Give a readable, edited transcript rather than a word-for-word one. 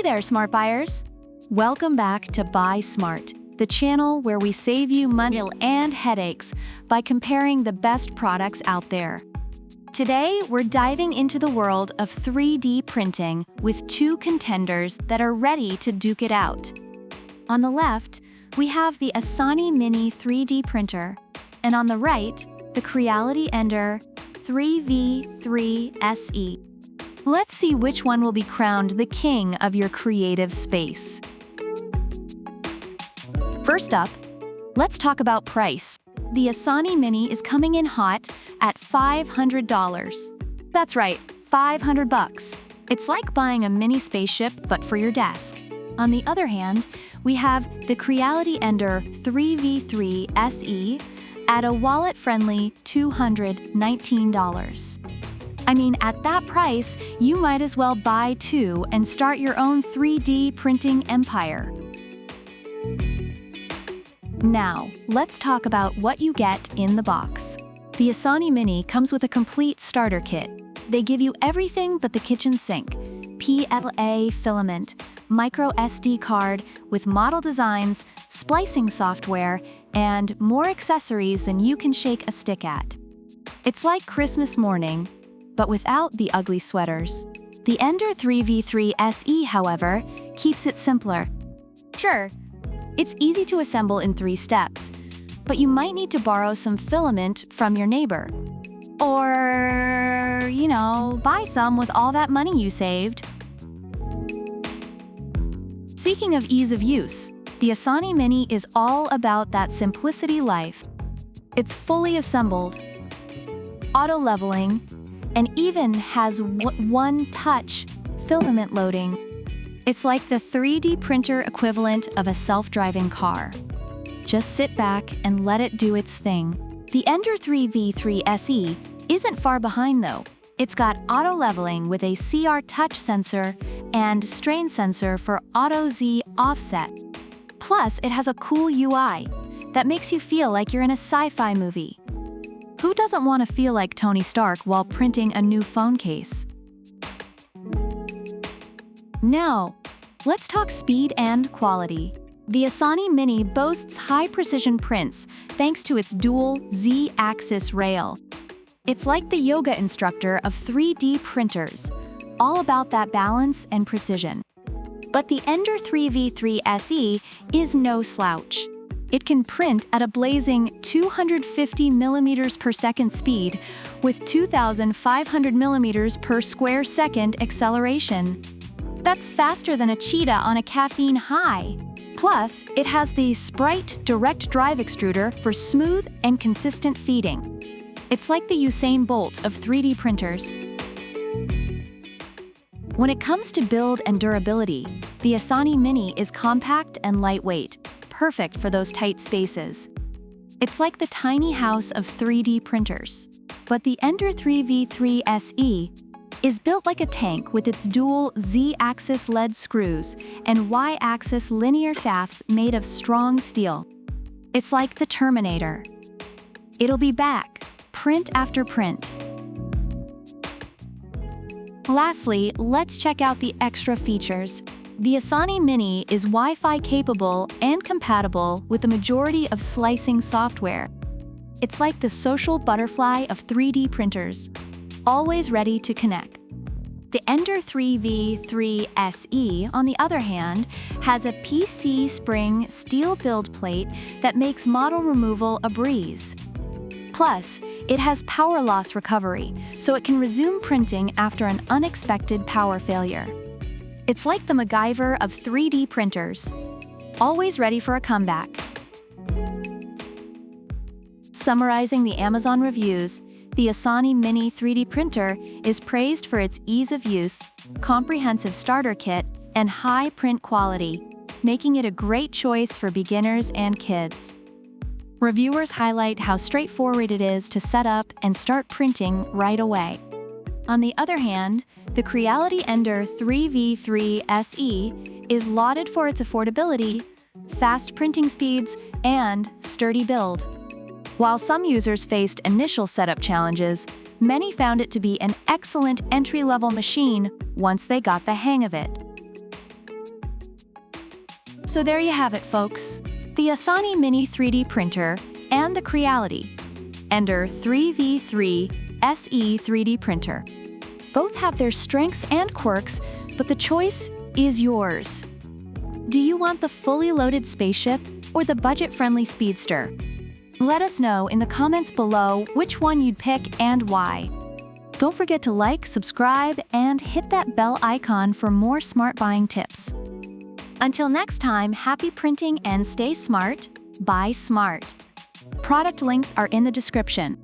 there, smart buyers! Welcome back to Buy Smart, the channel where we save you money and headaches by comparing the best products out there. Today, we're diving into the world of 3D printing with two contenders that are ready to duke it out. On the left, we have the Asani Mini 3D printer, and on the right, the Creality Ender 3v3 SE. Let's see which one will be crowned the king of your creative space. First up, let's talk about price. The Asani Mini is coming in hot at $500. That's right, $500. It's like buying a mini spaceship, but for your desk. On the other hand, we have the Creality Ender 3v3 SE at a wallet-friendly $219. I mean, at that price, you might as well buy two and start your own 3D printing empire. Now, let's talk about what you get in the box. The Asani Mini comes with a complete starter kit. They give you everything but the kitchen sink, PLA filament, micro SD card with model designs, splicing software, and more accessories than you can shake a stick at. It's like Christmas morning, but without the ugly sweaters. The Ender 3v3 SE, however, keeps it simpler. Sure, it's easy to assemble in 3 steps, but you might need to borrow some filament from your neighbor. Or, buy some with all that money you saved. Speaking of ease of use, the Asani Mini is all about that simplicity life. It's fully assembled, auto-leveling, and even has one-touch filament loading. It's like the 3D printer equivalent of a self-driving car. Just sit back and let it do its thing. The Ender 3v3 SE isn't far behind though. It's got auto-leveling with a CR touch sensor and strain sensor for auto-Z offset. Plus, it has a cool UI that makes you feel like you're in a sci-fi movie. Who doesn't want to feel like Tony Stark while printing a new phone case? Now, let's talk speed and quality. The Asani Mini boasts high-precision prints thanks to its dual Z-axis rail. It's like the yoga instructor of 3D printers, all about that balance and precision. But the Ender 3v3 SE is no slouch. It can print at a blazing 250 millimeters per second speed with 2,500 millimeters per square second acceleration. That's faster than a cheetah on a caffeine high. Plus, it has the Sprite direct drive extruder for smooth and consistent feeding. It's like the Usain Bolt of 3D printers. When it comes to build and durability, the Asani Mini is compact and lightweight, perfect for those tight spaces. It's like the tiny house of 3D printers. But the Ender 3v3 SE is built like a tank with its dual Z-axis lead screws and Y-axis linear shafts made of strong steel. It's like the Terminator. It'll be back, print after print. Lastly, let's check out the extra features. The Asani Mini is Wi-Fi capable and compatible with the majority of slicing software. It's like the social butterfly of 3D printers, always ready to connect. The Ender 3v3 SE, on the other hand, has a PC spring steel build plate that makes model removal a breeze. Plus, it has power loss recovery, so it can resume printing after an unexpected power failure. It's like the MacGyver of 3D printers, always ready for a comeback. Summarizing the Amazon reviews, the Asani Mini 3D printer is praised for its ease of use, comprehensive starter kit, and high print quality, making it a great choice for beginners and kids. Reviewers highlight how straightforward it is to set up and start printing right away. On the other hand, the Creality Ender 3v3 SE is lauded for its affordability, fast printing speeds, and sturdy build. While some users faced initial setup challenges, many found it to be an excellent entry-level machine once they got the hang of it. So there you have it, folks. The Asani Mini 3D printer and the Creality Ender 3v3 SE 3D printer. Both have their strengths and quirks, but the choice is yours. Do you want the fully loaded spaceship or the budget-friendly speedster? Let us know in the comments below which one you'd pick and why. Don't forget to like, subscribe, and hit that bell icon for more smart buying tips. Until next time, happy printing and stay smart. Buy smart. Product links are in the description.